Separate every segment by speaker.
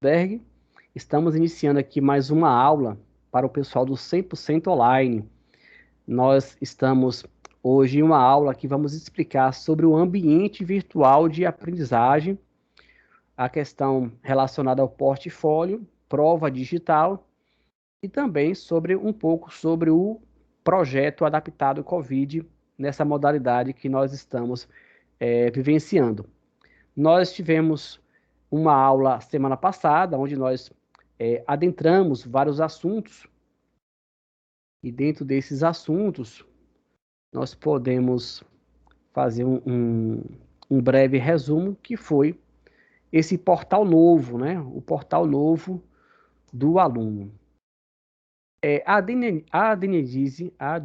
Speaker 1: Berg. Estamos iniciando aqui mais uma aula para o pessoal do 100% online. Nós estamos hoje em uma aula que vamos explicar sobre o ambiente virtual de aprendizagem, a questão relacionada ao portfólio, prova digital e também sobre um pouco sobre o projeto adaptado Covid nessa modalidade que nós estamos vivenciando. Nós tivemos uma aula semana passada, onde nós adentramos vários assuntos, e dentro desses assuntos, nós podemos fazer um breve resumo, que foi esse portal novo, né? O portal novo do aluno. A Denise, deixa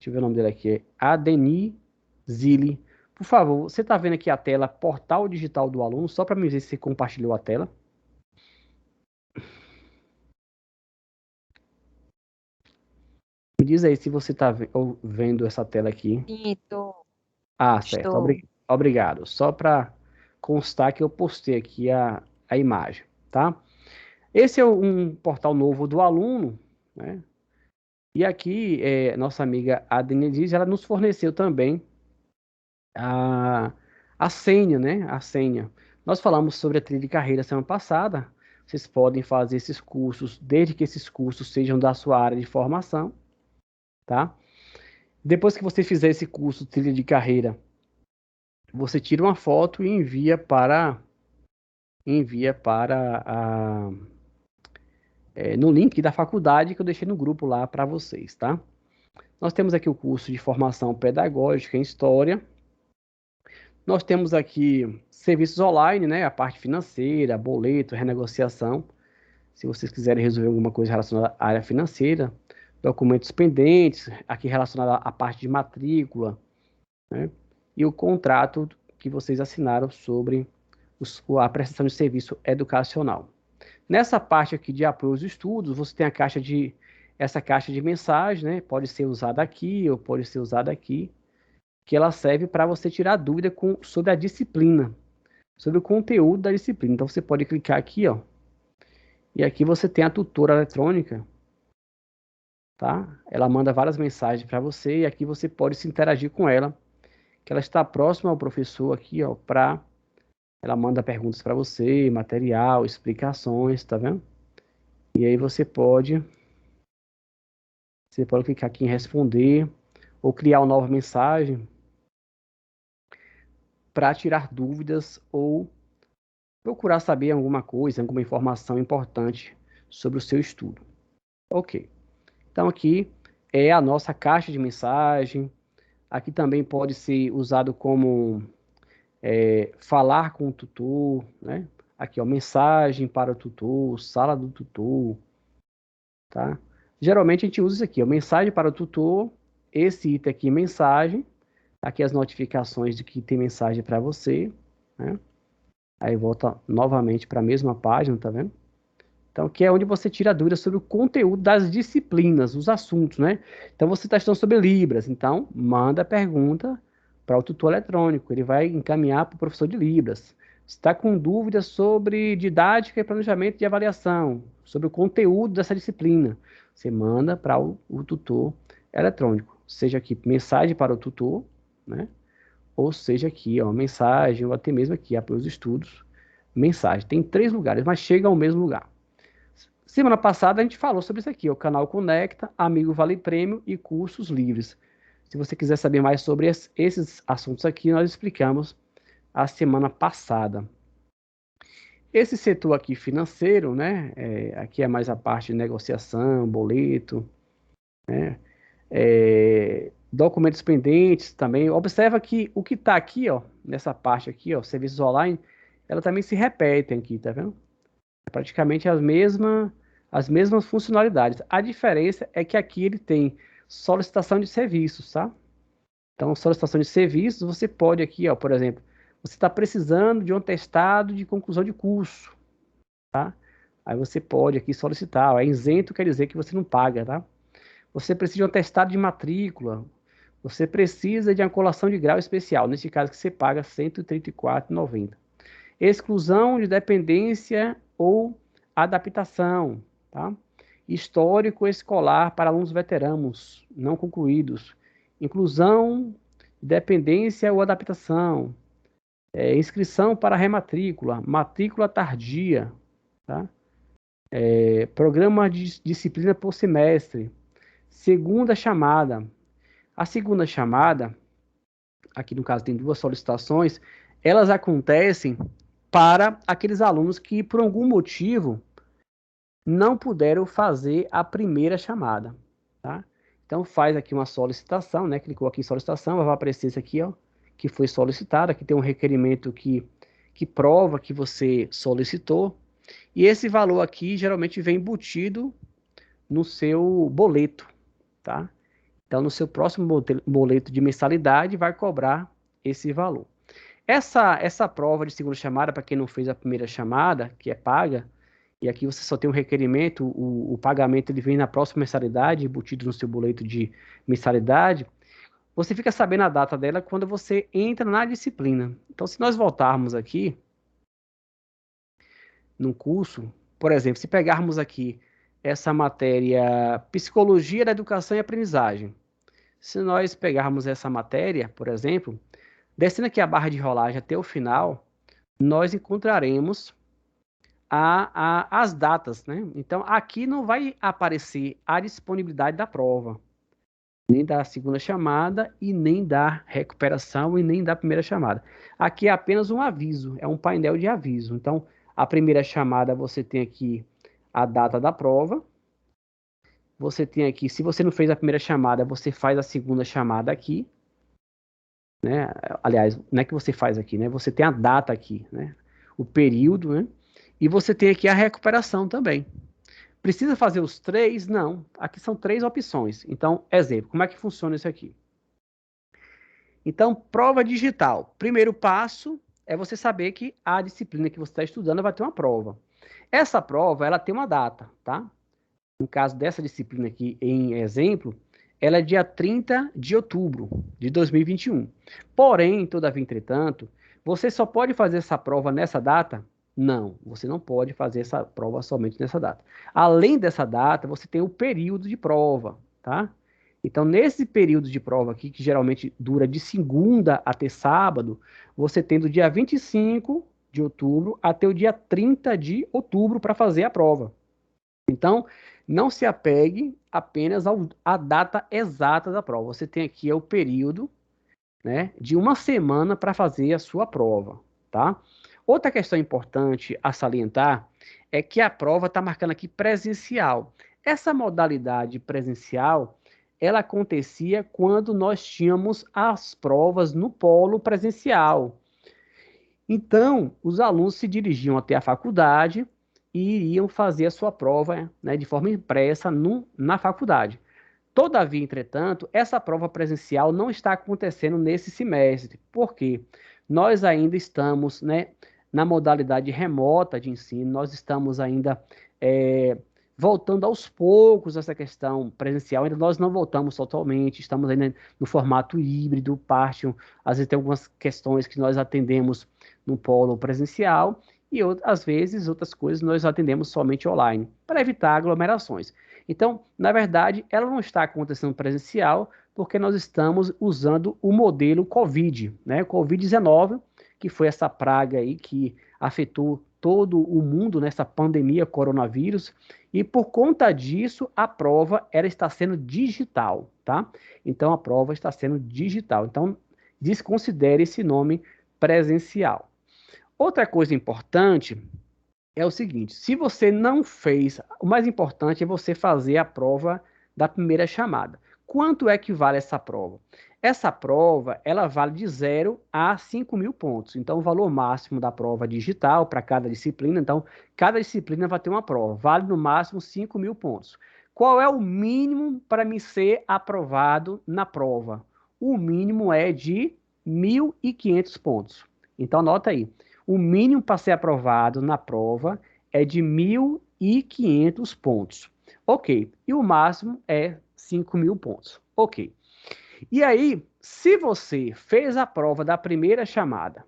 Speaker 1: eu ver o nome dele aqui, é Adenizile. Por favor, você está vendo aqui a tela, portal digital do aluno, só para me ver se você compartilhou a tela. Me diz aí se você está vendo essa tela aqui.
Speaker 2: Sim,
Speaker 1: Certo.
Speaker 2: estou.
Speaker 1: Obrigado. Só para constar que eu postei aqui a imagem, tá? Esse é um portal novo do aluno, né? E aqui, nossa amiga Adenise, ela nos forneceu também a, a senha, né? A senha. Nós falamos sobre a trilha de carreira semana passada. Vocês podem fazer esses cursos, desde que esses cursos sejam da sua área de formação, tá? Depois que você fizer esse curso trilha de carreira, você tira uma foto e envia para no link da faculdade que eu deixei no grupo lá para vocês, tá? Nós temos aqui o curso de formação pedagógica em História. Nós temos aqui serviços online, né? A parte financeira, boleto, renegociação. Se vocês quiserem resolver alguma coisa relacionada à área financeira, documentos pendentes, aqui relacionado à parte de matrícula, né? E o contrato que vocês assinaram sobre a prestação de serviço educacional. Nessa parte aqui de apoio aos estudos, você tem essa caixa de mensagem, né? Pode ser usada aqui ou pode ser usada aqui, que ela serve para você tirar dúvida sobre a disciplina, sobre o conteúdo da disciplina. Então você pode clicar aqui, ó, e aqui você tem a tutora eletrônica, tá? Ela manda várias mensagens para você e aqui você pode se interagir com ela, que ela está próxima ao professor aqui, ó, ela manda perguntas para você, material, explicações, tá vendo? E aí você pode clicar aqui em responder ou criar uma nova mensagem para tirar dúvidas ou procurar saber alguma coisa, alguma informação importante sobre o seu estudo. Ok. Então aqui é a nossa caixa de mensagem. Aqui também pode ser usado como falar com o tutor, né? Aqui, ó, mensagem para o tutor, sala do tutor, tá? Geralmente a gente usa isso aqui, ó, mensagem para o tutor, esse item aqui, mensagem, aqui as notificações de que tem mensagem para você, né? Aí volta novamente para a mesma página, tá vendo? Então, que é onde você tira dúvidas sobre o conteúdo das disciplinas, os assuntos, né? Então, você está estudando sobre Libras, então manda a pergunta para o tutor eletrônico, ele vai encaminhar para o professor de Libras. Você está com dúvidas sobre didática e planejamento de avaliação, sobre o conteúdo dessa disciplina, você manda para o tutor eletrônico, seja aqui mensagem para o tutor, né? Ou seja aqui, ó, mensagem, ou até mesmo aqui, apoio aos estudos, mensagem. Tem 3 lugares, mas chega ao mesmo lugar. Semana passada a gente falou sobre isso aqui, o canal Conecta, Amigo Vale Prêmio e cursos livres. Se você quiser saber mais sobre esses assuntos aqui, nós explicamos a semana passada. Esse setor aqui financeiro, né? Aqui é mais a parte de negociação, boleto, né? Documentos pendentes também. Observa que o que está aqui, ó, nessa parte aqui, ó, serviços online, ela também se repetem aqui, tá vendo? É praticamente as mesmas funcionalidades. A diferença é que aqui ele tem solicitação de serviços, tá? Então, solicitação de serviços, você pode aqui, ó, por exemplo, você está precisando de um atestado de conclusão de curso, tá? Aí você pode aqui solicitar, ó, é isento quer dizer que você não paga, tá? Você precisa de um atestado de matrícula, você precisa de uma colação de grau especial, nesse caso que você paga R$ 134,90. exclusão de dependência ou adaptação, tá? Histórico escolar para alunos veteranos não concluídos, inclusão, dependência ou adaptação, inscrição para rematrícula, matrícula tardia, tá? Programa de disciplina por semestre, segunda chamada. A segunda chamada, aqui no caso tem 2 solicitações, elas acontecem para aqueles alunos que, por algum motivo, não puderam fazer a primeira chamada, tá? Então, faz aqui uma solicitação, né? Clicou aqui em solicitação, vai aparecer isso aqui, ó, que foi solicitado. Aqui tem um requerimento que prova que você solicitou. E esse valor aqui, geralmente, vem embutido no seu boleto, tá? Então, no seu próximo boleto de mensalidade, vai cobrar esse valor. Essa prova de segunda chamada, para quem não fez a primeira chamada, que é paga, e aqui você só tem um requerimento, o pagamento ele vem na próxima mensalidade, embutido no seu boleto de mensalidade, você fica sabendo a data dela quando você entra na disciplina. Então, se nós voltarmos aqui no curso, por exemplo, se pegarmos aqui essa matéria Psicologia da Educação e Aprendizagem, se nós pegarmos essa matéria, por exemplo, descendo aqui a barra de rolagem até o final, nós encontraremos as datas, né? Então, aqui não vai aparecer a disponibilidade da prova, nem da segunda chamada, e nem da recuperação, e nem da primeira chamada. Aqui é apenas um aviso, é um painel de aviso. Então, a primeira chamada você tem aqui a data da prova, você tem aqui, se você não fez a primeira chamada, você faz a segunda chamada aqui, né? Aliás, não é que você faz aqui, né? Você tem a data aqui, né? O período, né? E você tem aqui a recuperação também. Precisa fazer os 3? Não. Aqui são 3 opções. Então, exemplo, como é que funciona isso aqui? Então, prova digital. Primeiro passo é você saber que a disciplina que você está estudando vai ter uma prova. Essa prova, ela tem uma data, tá? No caso dessa disciplina aqui, em exemplo, ela é dia 30 de outubro de 2021. Porém, todavia, entretanto, você só pode fazer essa prova nessa data? Não, você não pode fazer essa prova somente nessa data. Além dessa data, você tem o período de prova, tá? Então, nesse período de prova aqui, que geralmente dura de segunda até sábado, você tem do dia 25 de outubro até o dia 30 de outubro para fazer a prova. Então, não se apegue apenas à data exata da prova. Você tem aqui o período, né, de uma semana para fazer a sua prova, tá? Outra questão importante a salientar é que a prova está marcando aqui presencial. Essa modalidade presencial, ela acontecia quando nós tínhamos as provas no polo presencial. Então, os alunos se dirigiam até a faculdade e iriam fazer a sua prova, né, de forma impressa na faculdade. Todavia, entretanto, essa prova presencial não está acontecendo nesse semestre. Por quê? Nós ainda estamos, né, na modalidade remota de ensino, nós estamos ainda voltando aos poucos essa questão presencial, ainda nós não voltamos totalmente, estamos ainda no formato híbrido, às vezes tem algumas questões que nós atendemos no polo presencial, e às vezes outras coisas nós atendemos somente online, para evitar aglomerações. Então, na verdade, ela não está acontecendo presencial, porque nós estamos usando o modelo COVID, né? Covid-19, que foi essa praga aí que afetou todo o mundo nessa pandemia coronavírus, e por conta disso, a prova ela está sendo digital, tá? Então, a prova está sendo digital. Então, desconsidere esse nome presencial. Outra coisa importante é o seguinte, se você não fez, o mais importante é você fazer a prova da primeira chamada. Quanto é que vale essa prova? Essa prova, ela vale de 0 a 5.000 pontos. Então, o valor máximo da prova digital para cada disciplina, então, cada disciplina vai ter uma prova, vale no máximo 5.000 pontos. Qual é o mínimo para me ser aprovado na prova? O mínimo é de 1.500 pontos. Então, anota aí. O mínimo para ser aprovado na prova é de 1.500 pontos. Ok. E o máximo é 5.000 pontos. Ok. E aí, se você fez a prova da primeira chamada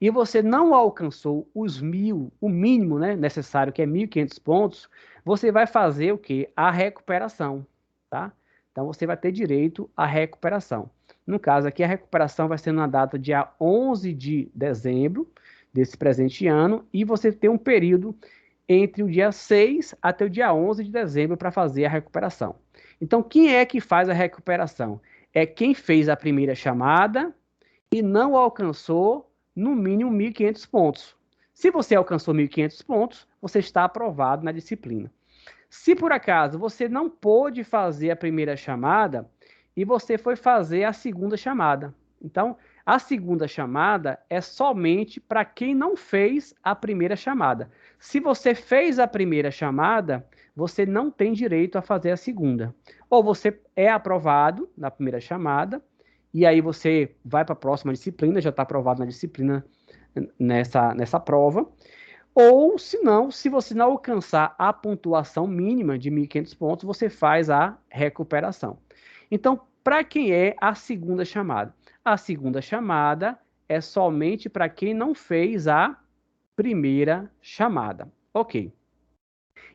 Speaker 1: e você não alcançou os 1.000, o mínimo, né, necessário, que é 1.500 pontos, você vai fazer o quê? A recuperação, tá? Então, você vai ter direito à recuperação. No caso aqui, a recuperação vai ser na data dia 11 de dezembro desse presente ano, e você tem um período entre o dia 6 até o dia 11 de dezembro para fazer a recuperação. Então, quem é que faz a recuperação? É quem fez a primeira chamada e não alcançou no mínimo 1.500 pontos. Se você alcançou 1.500 pontos, você está aprovado na disciplina. Se por acaso você não pôde fazer a primeira chamada e você foi fazer a segunda chamada. Então, a segunda chamada é somente para quem não fez a primeira chamada. Se você fez a primeira chamada, você não tem direito a fazer a segunda. Ou você é aprovado na primeira chamada, e aí você vai para a próxima disciplina, já está aprovado na disciplina nessa prova. Ou, se não, se você não alcançar a pontuação mínima de 1.500 pontos, você faz a recuperação. Então, para quem é a segunda chamada? A segunda chamada é somente para quem não fez a primeira chamada. Ok.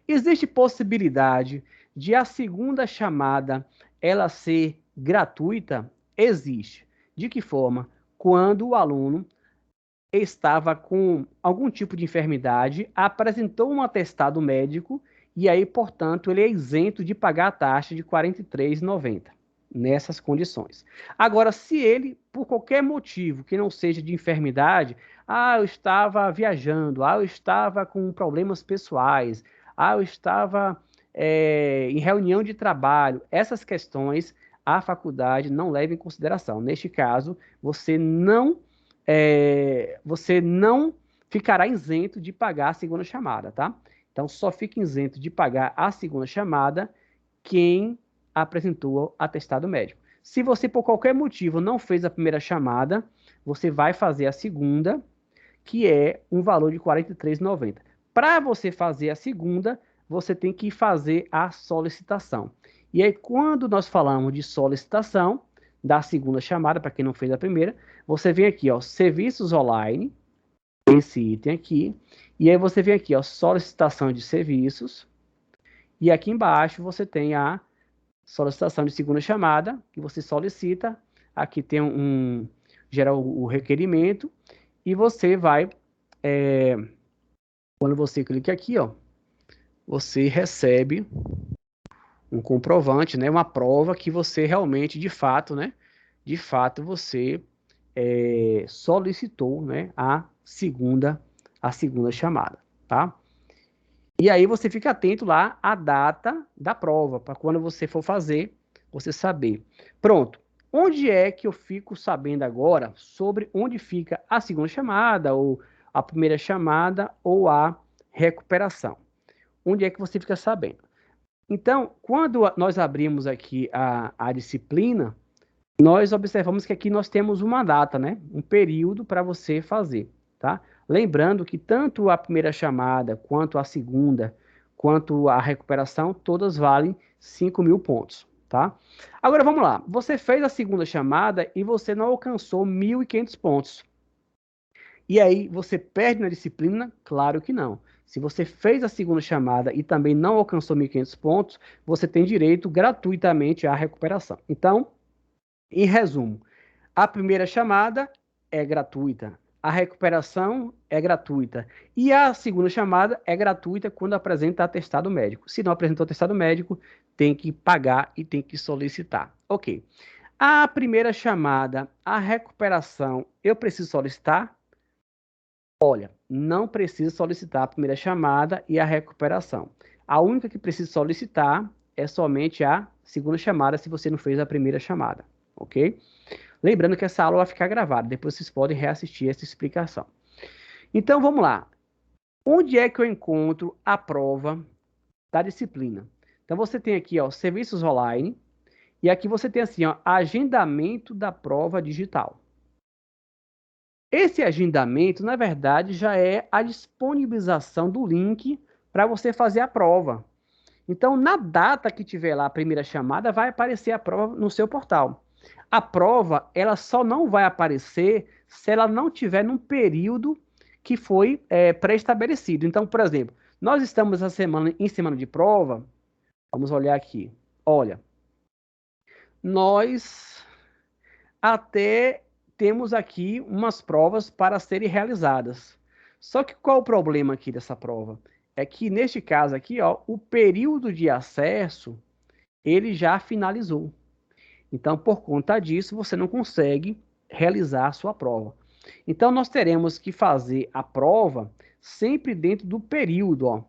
Speaker 1: Existe possibilidade de a segunda chamada ela ser gratuita? Existe. De que forma? Quando o aluno estava com algum tipo de enfermidade, apresentou um atestado médico e aí, portanto, ele é isento de pagar a taxa de R$ 43,90 nessas condições. Agora, se ele, por qualquer motivo que não seja de enfermidade, eu estava viajando, eu estava com problemas pessoais, eu estava em reunião de trabalho, essas questões a faculdade não leva em consideração. Neste caso, você não ficará isento de pagar a segunda chamada, tá? Então, só fica isento de pagar a segunda chamada quem apresentou atestado médico. Se você, por qualquer motivo, não fez a primeira chamada, você vai fazer a segunda, que é um valor de R$ 43,90. Para você fazer a segunda, você tem que fazer a solicitação. E aí, quando nós falamos de solicitação da segunda chamada, para quem não fez a primeira, você vem aqui, ó, serviços online, esse item aqui, e aí você vem aqui, ó, solicitação de serviços, e aqui embaixo você tem a solicitação de segunda chamada, que você solicita, aqui tem gera o requerimento, e você vai, quando você clica aqui, ó, você recebe um comprovante, né, uma prova que você realmente, de fato você solicitou, né, a segunda chamada, tá? E aí você fica atento lá à data da prova, para quando você for fazer, você saber. Pronto. Onde é que eu fico sabendo agora sobre onde fica a segunda chamada, ou a primeira chamada, ou a recuperação? Onde é que você fica sabendo? Então, quando nós abrimos aqui a disciplina, nós observamos que aqui nós temos uma data, né? Um período para você fazer, tá? Lembrando que tanto a primeira chamada, quanto a segunda, quanto a recuperação, todas valem 5.000 pontos, tá? Agora, vamos lá. Você fez a segunda chamada e você não alcançou 1.500 pontos. E aí, você perde na disciplina? Claro que não. Se você fez a segunda chamada e também não alcançou 1.500 pontos, você tem direito gratuitamente à recuperação. Então, em resumo, a primeira chamada é gratuita, a recuperação é gratuita e a segunda chamada é gratuita quando apresenta atestado médico. Se não apresentou atestado médico, tem que pagar e tem que solicitar. Ok. A primeira chamada, a recuperação, eu preciso solicitar? Olha, não precisa solicitar a primeira chamada e a recuperação. A única que precisa solicitar é somente a segunda chamada, se você não fez a primeira chamada, ok? Lembrando que essa aula vai ficar gravada, depois vocês podem reassistir essa explicação. Então, vamos lá. Onde é que eu encontro a prova da disciplina? Então, você tem aqui, ó, serviços online, e aqui você tem assim, ó, agendamento da prova digital. Esse agendamento, na verdade, já é a disponibilização do link para você fazer a prova. Então, na data que tiver lá a primeira chamada, vai aparecer a prova no seu portal. A prova, ela só não vai aparecer se ela não tiver num período que foi pré-estabelecido. Então, por exemplo, nós estamos em semana de prova, vamos olhar aqui. Olha, nós até temos aqui umas provas para serem realizadas. Só que qual o problema aqui dessa prova? É que neste caso aqui, ó, o período de acesso, ele já finalizou. Então, por conta disso, você não consegue realizar a sua prova. Então, nós teremos que fazer a prova sempre dentro do período, ó.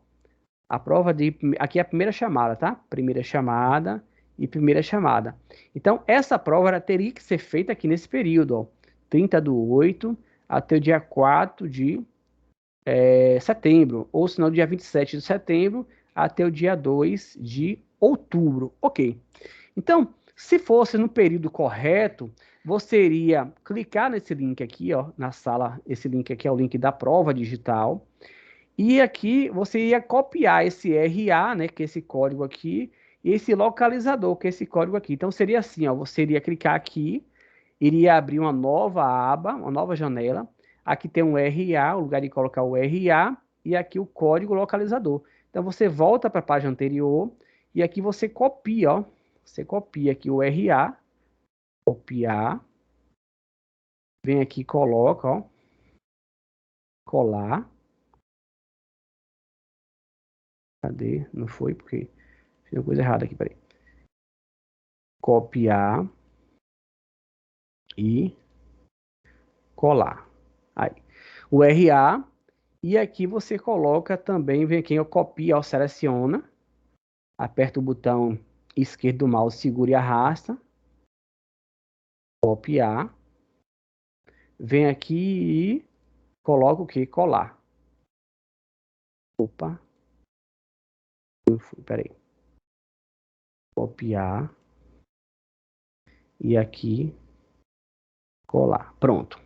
Speaker 1: A prova de... Aqui é a primeira chamada, tá? Primeira chamada e primeira chamada. Então, essa prova ela teria que ser feita aqui nesse período, ó. 30/8 até o dia 4 de setembro. Ou se não, dia 27 de setembro até o dia 2 de outubro. Ok. Então, se fosse no período correto, você iria clicar nesse link aqui, ó, na sala. Esse link aqui é o link da prova digital. E aqui você ia copiar esse RA, né, que é esse código aqui, e esse localizador, que é esse código aqui. Então seria assim, ó, você iria clicar aqui, iria abrir uma nova aba, uma nova janela. Aqui tem um RA, o lugar de colocar o RA, e aqui o código localizador. Então você volta para a página anterior e aqui você copia, ó. Você copia aqui o RA, copiar, vem aqui, coloca, ó, colar. Cadê? Não foi porque fiz uma coisa errada aqui, peraí. Copiar e colar. Aí, o RA, e aqui você coloca também, vem aqui, eu copia, ó, seleciona, aperta o botão esquerdo do mouse, segura e arrasta, copiar, vem aqui e coloca o que? Colar. Opa, peraí. Copiar e aqui colar. Pronto.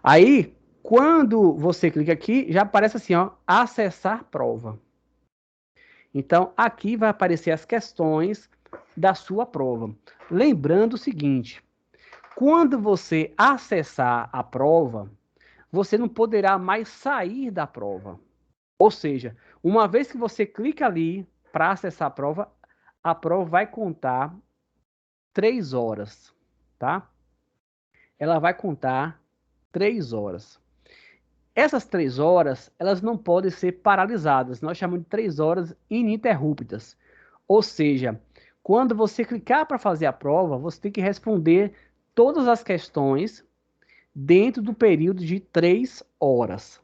Speaker 1: Aí, quando você clica aqui, já aparece assim, ó, acessar prova. Então, aqui vai aparecer as questões da sua prova. Lembrando o seguinte, quando você acessar a prova, você não poderá mais sair da prova. Ou seja, uma vez que você clica ali para acessar a prova vai contar 3 horas, tá? Ela vai contar 3 horas. Essas 3 horas, elas não podem ser paralisadas. Nós chamamos de 3 horas ininterruptas. Ou seja, quando você clicar para fazer a prova, você tem que responder todas as questões dentro do período de 3 horas.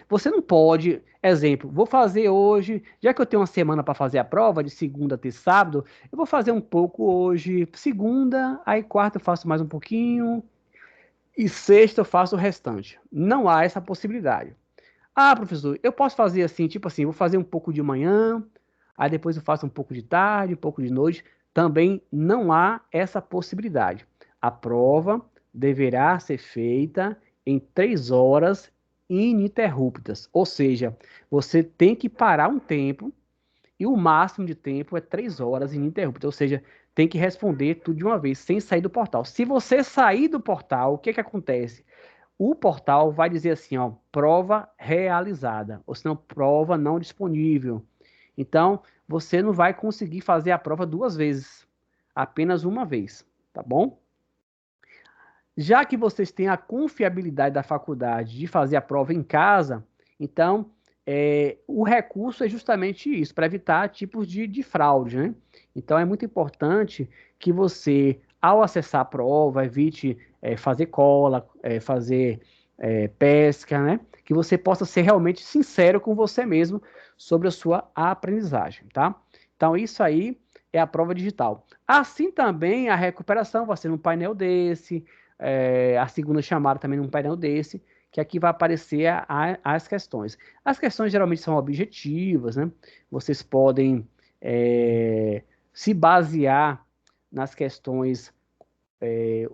Speaker 1: Você não pode, exemplo, vou fazer hoje, já que eu tenho uma semana para fazer a prova, de segunda até sábado, eu vou fazer um pouco hoje, segunda, aí quarta eu faço mais um pouquinho, e sexta eu faço o restante. Não há essa possibilidade. Ah, professor, eu posso fazer assim, tipo assim, vou fazer um pouco de manhã, aí depois eu faço um pouco de tarde, um pouco de noite. Também não há essa possibilidade. A prova deverá ser feita em 3 horas ininterruptas. Ou seja, você tem que parar um tempo e o máximo de tempo é 3 horas ininterruptas. Ou seja, tem que responder tudo de uma vez, sem sair do portal. Se você sair do portal, o que acontece? O portal vai dizer assim, ó, prova realizada, ou senão prova não disponível. Então, você não vai conseguir fazer a prova 2 vezes, apenas uma vez, tá bom? Já que vocês têm a confiabilidade da faculdade de fazer a prova em casa, então o recurso é justamente isso, para evitar tipos de fraude, né? Então é muito importante que você, ao acessar a prova, evite fazer cola, fazer pesca, né? Que você possa ser realmente sincero com você mesmo sobre a sua aprendizagem, tá? Então isso aí é a prova digital. Assim também a recuperação vai ser num painel desse, a segunda chamada também num painel desse, que aqui vai aparecer as questões. As questões geralmente são objetivas, né? Vocês podem se basear nas questões. É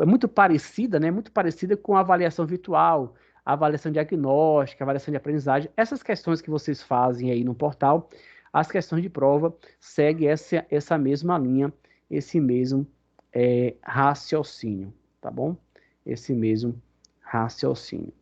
Speaker 1: muito parecida, né? Muito parecida com a avaliação virtual, a avaliação diagnóstica, a avaliação de aprendizagem. Essas questões que vocês fazem aí no portal, as questões de prova seguem essa mesma linha, esse mesmo raciocínio, tá bom? Esse mesmo raciocínio.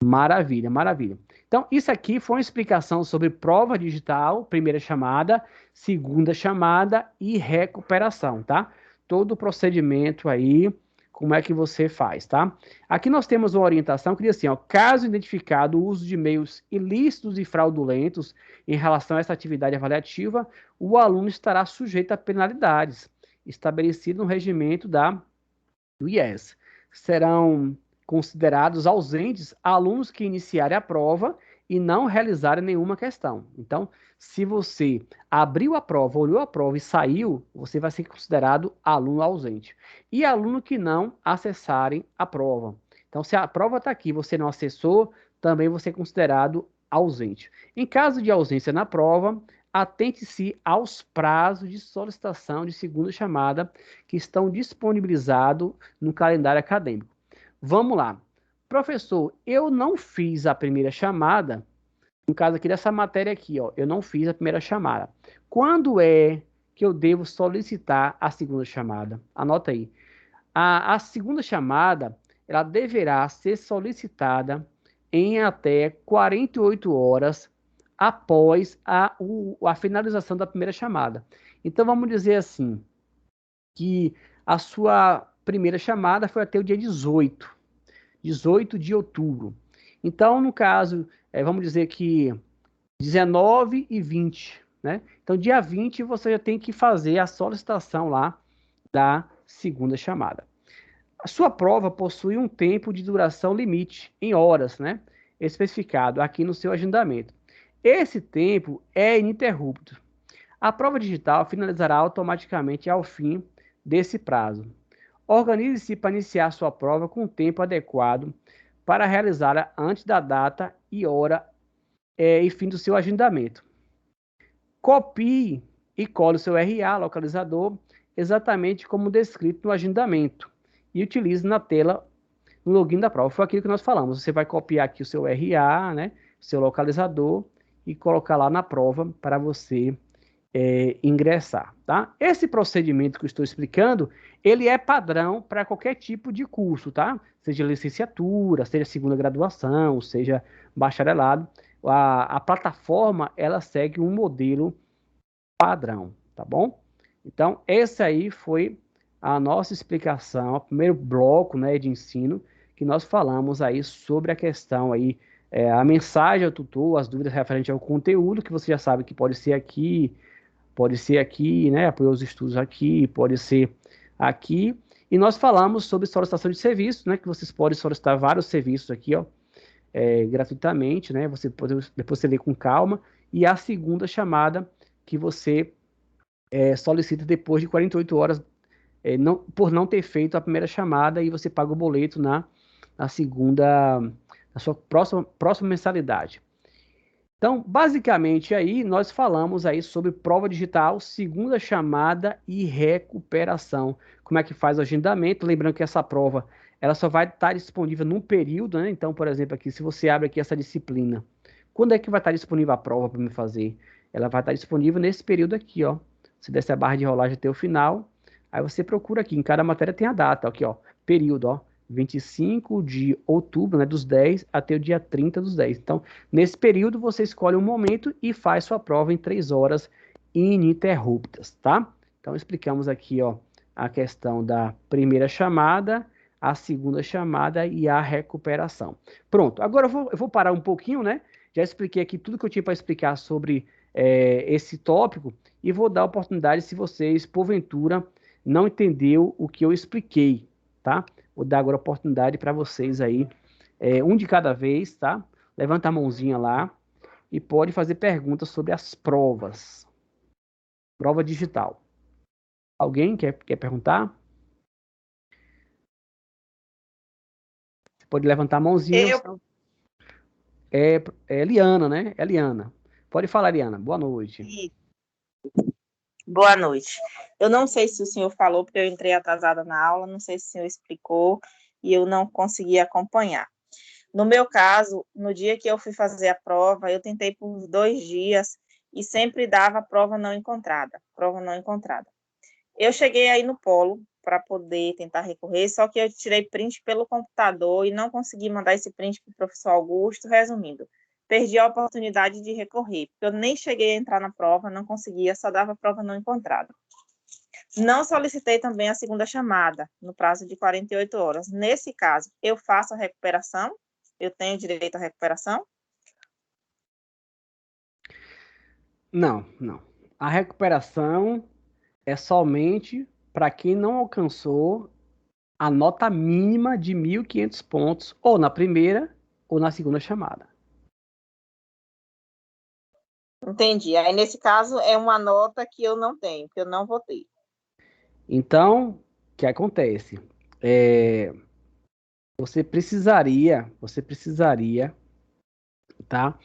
Speaker 1: Maravilha, maravilha. Então, isso aqui foi uma explicação sobre prova digital, primeira chamada, segunda chamada e recuperação, tá? Todo o procedimento aí, como é que você faz, tá? Aqui nós temos uma orientação que diz assim, ó, caso identificado o uso de meios ilícitos e fraudulentos em relação a essa atividade avaliativa, o aluno estará sujeito a penalidades estabelecidas no regimento do IES. Serão considerados ausentes alunos que iniciarem a prova e não realizarem nenhuma questão. Então, se você abriu a prova, olhou a prova e saiu, você vai ser considerado aluno ausente. E aluno que não acessarem a prova. Então, se a prova está aqui, você não acessou, também você é considerado ausente. Em caso de ausência na prova, atente-se aos prazos de solicitação de segunda chamada que estão disponibilizados no calendário acadêmico. Vamos lá. Professor, eu não fiz a primeira chamada, no caso aqui dessa matéria aqui, ó, eu não fiz a primeira chamada. Quando é que eu devo solicitar a segunda chamada? Anota aí. A segunda chamada, ela deverá ser solicitada em até 48 horas após a finalização da primeira chamada. Então, vamos dizer assim, que a sua primeira chamada foi até o dia 18 de outubro. Então, no caso, vamos dizer que 19 e 20, né? Então, dia 20 você já tem que fazer a solicitação lá da segunda chamada. A sua prova possui um tempo de duração limite, em horas, né? Especificado aqui no seu agendamento. Esse tempo é ininterrupto. A prova digital finalizará automaticamente ao fim desse prazo. Organize-se para iniciar sua prova com o tempo adequado para realizá-la antes da data e hora e fim do seu agendamento. Copie e cole o seu RA, localizador, exatamente como descrito no agendamento e utilize na tela no login da prova. Foi aquilo que nós falamos. Você vai copiar aqui o seu RA, né, seu localizador e colocar lá na prova para você ingressar, tá? Esse procedimento que eu estou explicando, ele é padrão para qualquer tipo de curso, tá? Seja licenciatura, seja segunda graduação, seja bacharelado, a plataforma, ela segue um modelo padrão, tá bom? Então, essa aí foi a nossa explicação, o primeiro bloco, né, de ensino, que nós falamos aí sobre a questão aí, a mensagem ao tutor, as dúvidas referentes ao conteúdo, que você já sabe que pode ser aqui, né, apoio aos estudos aqui, pode ser aqui, e nós falamos sobre solicitação de serviços, né, que vocês podem solicitar vários serviços aqui, ó, gratuitamente, né, depois você lê com calma, e a segunda chamada que você solicita depois de 48 horas, por não ter feito a primeira chamada, e você paga o boleto na segunda, na sua próxima mensalidade. Então, basicamente, aí nós falamos aí sobre prova digital, segunda chamada e recuperação. Como é que faz o agendamento? Lembrando que essa prova, ela só vai estar disponível num período, né? Então, por exemplo, aqui, se você abre aqui essa disciplina, quando é que vai estar disponível a prova para me fazer? Ela vai estar disponível nesse período aqui, ó. Você desce a barra de rolagem até o final, aí você procura aqui, em cada matéria tem a data, aqui, ó, período, ó. 25 de outubro, né, dos 10 até o dia 30 dos 10. Então, nesse período, você escolhe um momento e faz sua prova em 3 horas ininterruptas, tá? Então, explicamos aqui, ó, a questão da primeira chamada, a segunda chamada e a recuperação. Pronto, agora eu vou parar um pouquinho, né? Já expliquei aqui tudo que eu tinha para explicar sobre esse tópico e vou dar a oportunidade se vocês, porventura, não entendeu o que eu expliquei, tá? Vou dar agora a oportunidade para vocês aí, um de cada vez, tá? Levanta a mãozinha lá e pode fazer perguntas sobre as provas. Prova digital. Alguém quer perguntar? Você pode levantar a mãozinha. É Eliana, né? É Eliana. Pode falar, Eliana. Boa noite.
Speaker 2: Boa noite. Eu não sei se o senhor falou, porque eu entrei atrasada na aula, não sei se o senhor explicou e eu não consegui acompanhar. No meu caso, no dia que eu fui fazer a prova, eu tentei por 2 dias e sempre dava prova não encontrada, prova não encontrada. Eu cheguei aí no polo para poder tentar recorrer, só que eu tirei print pelo computador e não consegui mandar esse print para o professor Augusto. Resumindo, perdi a oportunidade de recorrer, porque eu nem cheguei a entrar na prova, não conseguia, só dava prova não encontrada. Não solicitei também a segunda chamada, no prazo de 48 horas. Nesse caso, eu faço a recuperação? Eu tenho direito à recuperação?
Speaker 1: Não, não. A recuperação é somente para quem não alcançou a nota mínima de 1.500 pontos, ou na primeira ou na segunda chamada.
Speaker 2: Entendi. Aí, nesse caso, é uma nota que eu não tenho, que eu não vou ter.
Speaker 1: Então, o que acontece? Você precisaria, tá?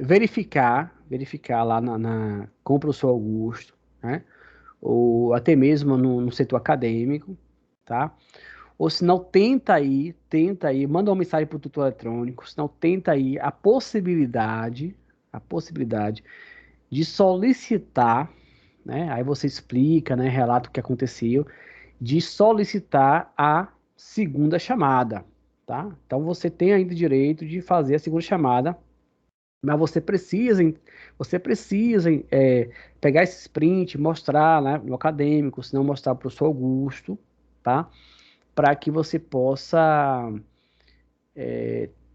Speaker 1: Verificar lá com o professor Augusto, né? Ou até mesmo no setor acadêmico, tá? Ou se não, tenta aí, manda uma mensagem para o tutor eletrônico, se não, tenta aí a possibilidade de solicitar, né? Aí você explica, né? Relata o que aconteceu, de solicitar a segunda chamada, tá? Então você tem ainda direito de fazer a segunda chamada, mas você precisa pegar esse sprint, mostrar, né, no acadêmico, se não mostrar para o professor Augusto, tá? Para que você possa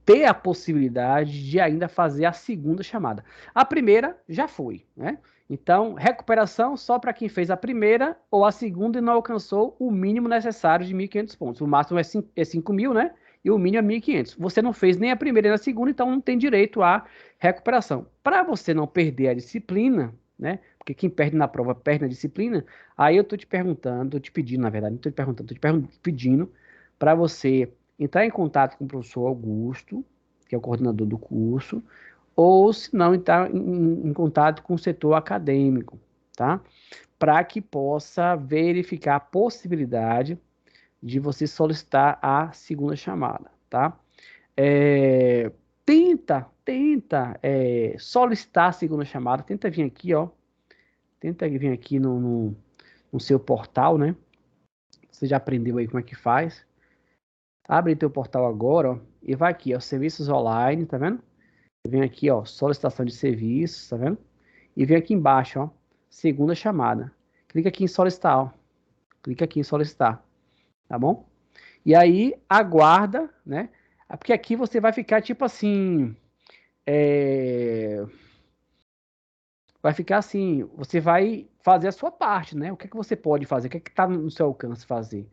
Speaker 1: ter a possibilidade de ainda fazer a segunda chamada. A primeira já foi, né? Então, recuperação só para quem fez a primeira ou a segunda e não alcançou o mínimo necessário de 1.500 pontos. O máximo é 5.000, né? E o mínimo é 1.500. Você não fez nem a primeira nem a segunda, então não tem direito à recuperação. Para você não perder a disciplina, né? Porque quem perde na prova perde na disciplina. Aí eu tô te perguntando, tô te pedindo, na verdade, não tô te perguntando, tô te pedindo para você entrar em contato com o professor Augusto, que é o coordenador do curso, ou se não, entrar em contato com o setor acadêmico, tá? Para que possa verificar a possibilidade de você solicitar a segunda chamada, tá? Tenta solicitar a segunda chamada, tenta vir aqui, ó, tenta vir aqui no seu portal, né? Você já aprendeu aí como é que faz. Abre teu portal agora, ó, e vai aqui, ó, serviços online, tá vendo? Vem aqui, ó, solicitação de serviços, tá vendo? E vem aqui embaixo, ó, segunda chamada. Clica aqui em solicitar, ó. Clica aqui em solicitar, tá bom? E aí, aguarda, né? Porque aqui você vai ficar tipo assim, vai ficar assim, você vai fazer a sua parte, né? O que é que você pode fazer? O que é que tá no seu alcance fazer?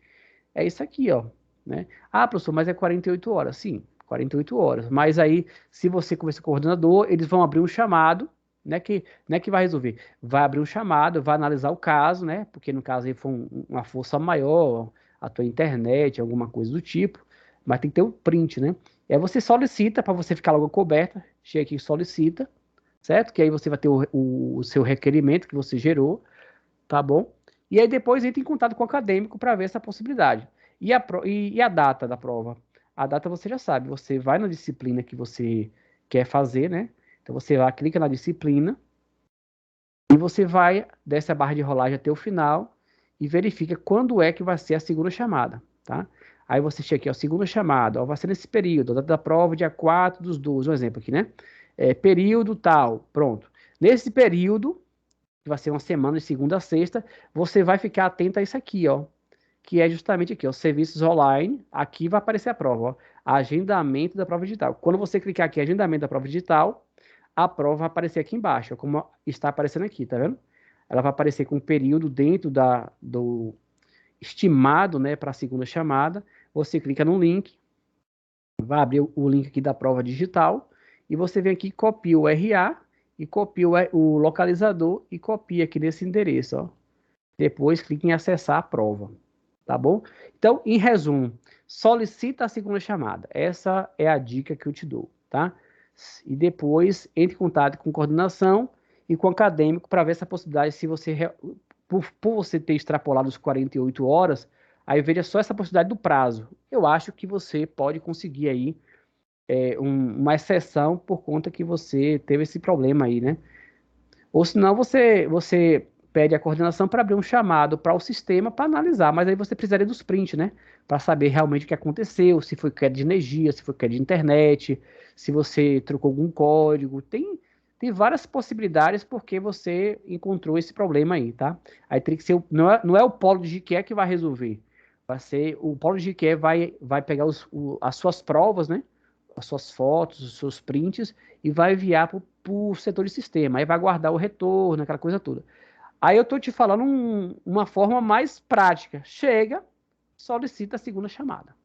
Speaker 1: É isso aqui, ó, né? Ah, professor, mas é 48 horas. Sim, 48 horas. Mas aí, se você conversar com o coordenador, eles vão abrir um chamado, né? Que, não é que vai resolver. Vai abrir um chamado, vai analisar o caso, né? Porque no caso aí foi uma força maior, a tua internet, alguma coisa do tipo. Mas tem que ter um print, né? E aí você solicita, para você ficar logo coberta. Chega aqui e solicita, certo? Que aí você vai ter o seu requerimento que você gerou, tá bom? E aí depois entra em contato com o acadêmico para ver essa possibilidade. E a data da prova? A data você já sabe, você vai na disciplina que você quer fazer, né? Então você vai, clica na disciplina e você vai, desce a barra de rolagem até o final e verifica quando é que vai ser a segunda chamada, tá? Aí você chega aqui, ó, segunda chamada, ó, vai ser nesse período, a data da prova, dia 4/12, um exemplo aqui, né? Período tal, pronto. Nesse período, que vai ser uma semana de segunda a sexta, você vai ficar atento a isso aqui, ó, que é justamente aqui, ó, serviços online, aqui vai aparecer a prova, ó, agendamento da prova digital. Quando você clicar aqui, agendamento da prova digital, a prova vai aparecer aqui embaixo, ó, como está aparecendo aqui, tá vendo? Ela vai aparecer com um período dentro do estimado, né, para a segunda chamada. Você clica no link, vai abrir o link aqui da prova digital, e você vem aqui, copia o RA, e copia o localizador e copia aqui nesse endereço, ó. Depois clique em acessar a prova, tá bom? Então, em resumo, solicita a segunda chamada. Essa é a dica que eu te dou, tá? E depois entre em contato com coordenação e com o acadêmico para ver essa possibilidade, se você, por você ter extrapolado os 48 horas, aí veja só essa possibilidade do prazo. Eu acho que você pode conseguir aí uma exceção por conta que você teve esse problema aí, né? Ou senão você pede a coordenação para abrir um chamado para o sistema para analisar, mas aí você precisaria dos prints, né? Para saber realmente o que aconteceu, se foi queda de energia, se foi queda de internet, se você trocou algum código. Tem várias possibilidades porque você encontrou esse problema aí, tá? Aí teria que ser, não é o polo de GQE que vai resolver. Vai ser, o polo de GQE vai pegar as suas provas, né? As suas fotos, os seus prints e vai enviar para o setor de sistema. Aí vai guardar o retorno, aquela coisa toda. Aí eu estou te falando uma forma mais prática. Chega, solicita a segunda chamada.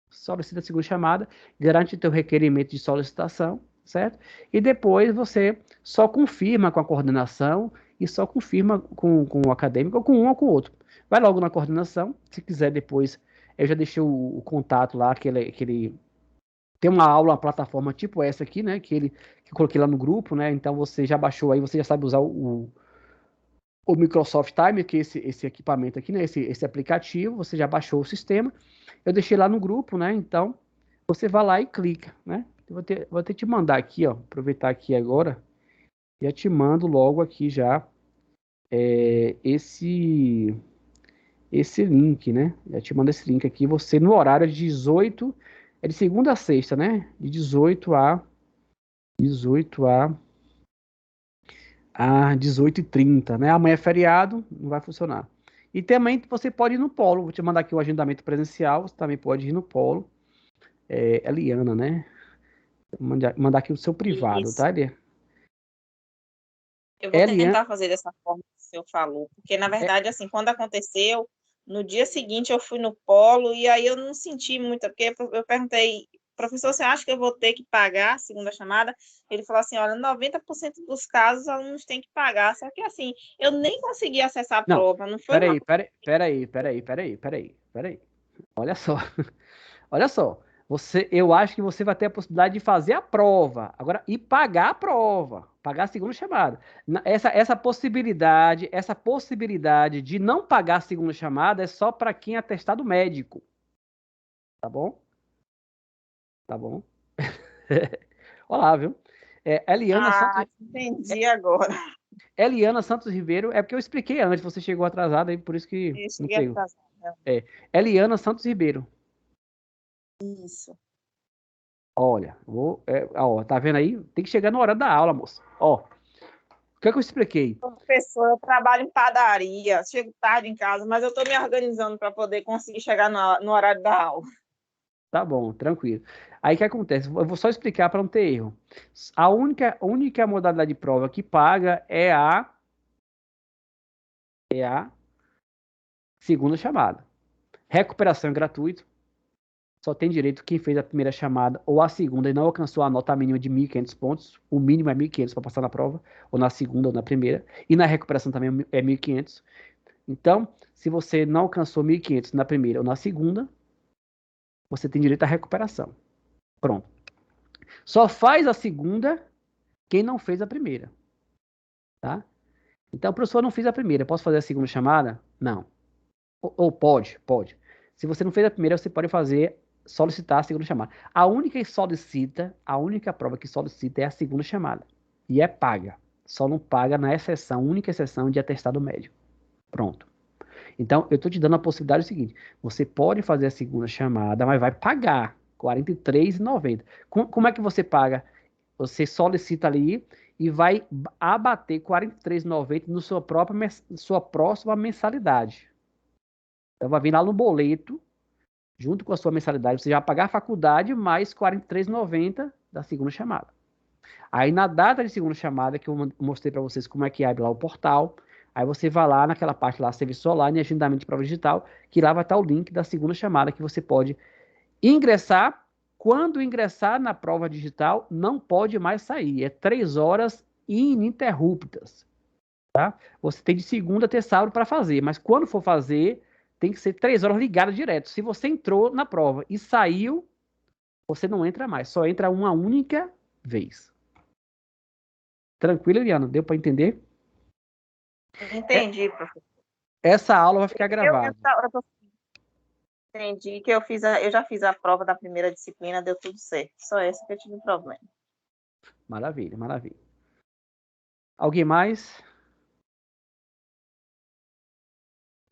Speaker 1: Solicita a segunda chamada, garante teu requerimento de solicitação, certo? E depois você só confirma com a coordenação e só confirma com o acadêmico, ou com um ou com o outro. Vai logo na coordenação, se quiser depois, eu já deixei o contato lá, que ele tem uma aula, uma plataforma tipo essa aqui, né? Que eu coloquei lá no grupo, né? Então você já baixou aí, você já sabe usar o Microsoft Time, que é esse equipamento aqui, né? Esse aplicativo, você já baixou o sistema. Eu deixei lá no grupo, né? Então você vai lá e clica, né? Eu vou ter que te mandar aqui, ó. Aproveitar aqui agora. Já te mando logo aqui já esse link, né? Já te mando esse link aqui. Você no horário de 18, é de segunda a sexta, né? De 18h30, né? Amanhã é feriado, não vai funcionar. E também você pode ir no polo. Vou te mandar aqui o agendamento presencial. Você também pode ir no polo. É Eliana, né? Mandar aqui o seu privado,
Speaker 2: Isso.
Speaker 1: tá, Eliana?
Speaker 2: Eu vou
Speaker 1: Eliana,
Speaker 2: tentar fazer dessa forma que o senhor falou, porque na
Speaker 1: é,
Speaker 2: verdade, assim, quando aconteceu, no dia seguinte eu fui no polo e aí eu não senti muito, porque eu perguntei, professor, você acha que eu vou ter que pagar a segunda chamada? Ele falou assim, olha, 90% dos casos os alunos têm que pagar, só que assim, eu nem consegui acessar a
Speaker 1: não,
Speaker 2: prova, não foi uma
Speaker 1: peraí. Olha só. Olha só, eu acho que você vai ter a possibilidade de fazer a prova, agora e pagar a prova, pagar a segunda chamada. Essa possibilidade de não pagar a segunda chamada é só para quem é atestado médico, tá bom? Tá bom? Olá, viu? Eliana Santos,
Speaker 2: Ah, entendi agora.
Speaker 1: Eliana Santos Ribeiro, é porque eu expliquei antes, você chegou atrasada e por isso que
Speaker 2: Eu
Speaker 1: não
Speaker 2: cheguei
Speaker 1: pegou.
Speaker 2: atrasada.
Speaker 1: É, Eliana Santos Ribeiro.
Speaker 2: Isso.
Speaker 1: Olha, ó, tá vendo aí? Tem que chegar na hora da aula, moça. Ó, o que é que eu expliquei?
Speaker 2: Professor, eu trabalho em padaria, chego tarde em casa, mas eu estou me organizando para poder conseguir chegar no horário da aula.
Speaker 1: Tá bom, tranquilo. Aí o que acontece? Eu vou só explicar para não ter erro. A única modalidade de prova que paga é a segunda chamada. Recuperação é gratuito. Só tem direito quem fez a primeira chamada ou a segunda e não alcançou a nota mínima de 1.500 pontos. O mínimo é 1.500 para passar na prova, ou na segunda ou na primeira. E na recuperação também é 1.500. Então, se você não alcançou 1.500 na primeira ou na segunda, você tem direito à recuperação. Pronto. Só faz a segunda quem não fez a primeira, tá? Então, o professor não fez a primeira, posso fazer a segunda chamada? Não. Ou pode, pode. Se você não fez a primeira, você pode solicitar a segunda chamada. A única prova que solicita é a segunda chamada. E é paga. Só não paga na única exceção de atestado médico. Pronto. Então, eu estou te dando a possibilidade seguinte: você pode fazer a segunda chamada, mas vai pagar R$ 43,90. Como é que você paga? Você solicita ali e vai abater R$ 43,90 no sua próxima mensalidade. Então vai vir lá no boleto, junto com a sua mensalidade, você já vai pagar a faculdade mais R$ 43,90 da segunda chamada. Aí na data de segunda chamada, que eu mostrei para vocês como é que abre lá o portal, aí você vai lá naquela parte lá, serviço online e agendamento de prova digital, que lá vai estar o link da segunda chamada que você pode ingressar. Quando ingressar na prova digital, não pode mais sair. É 3 horas ininterruptas, tá? Você tem de segunda a ter sábado para fazer, mas quando for fazer, tem que ser 3 horas ligada direto. Se você entrou na prova e saiu, você não entra mais. Só entra uma única vez. Tranquilo, Eliana? Deu para entender? É-
Speaker 2: Entendi, professor.
Speaker 1: Essa aula vai ficar gravada.
Speaker 2: Entendi que eu já fiz a prova da primeira disciplina, deu tudo certo. Só essa que eu tive um problema.
Speaker 1: Maravilha, maravilha. Alguém mais?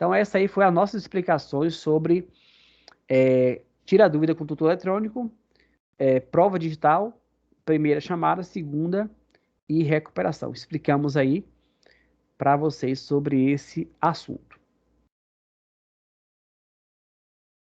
Speaker 1: Então, essa aí foi as nossas explicações sobre tira dúvida com tutor eletrônico, prova digital, primeira chamada, segunda e recuperação. Explicamos aí para vocês sobre esse assunto.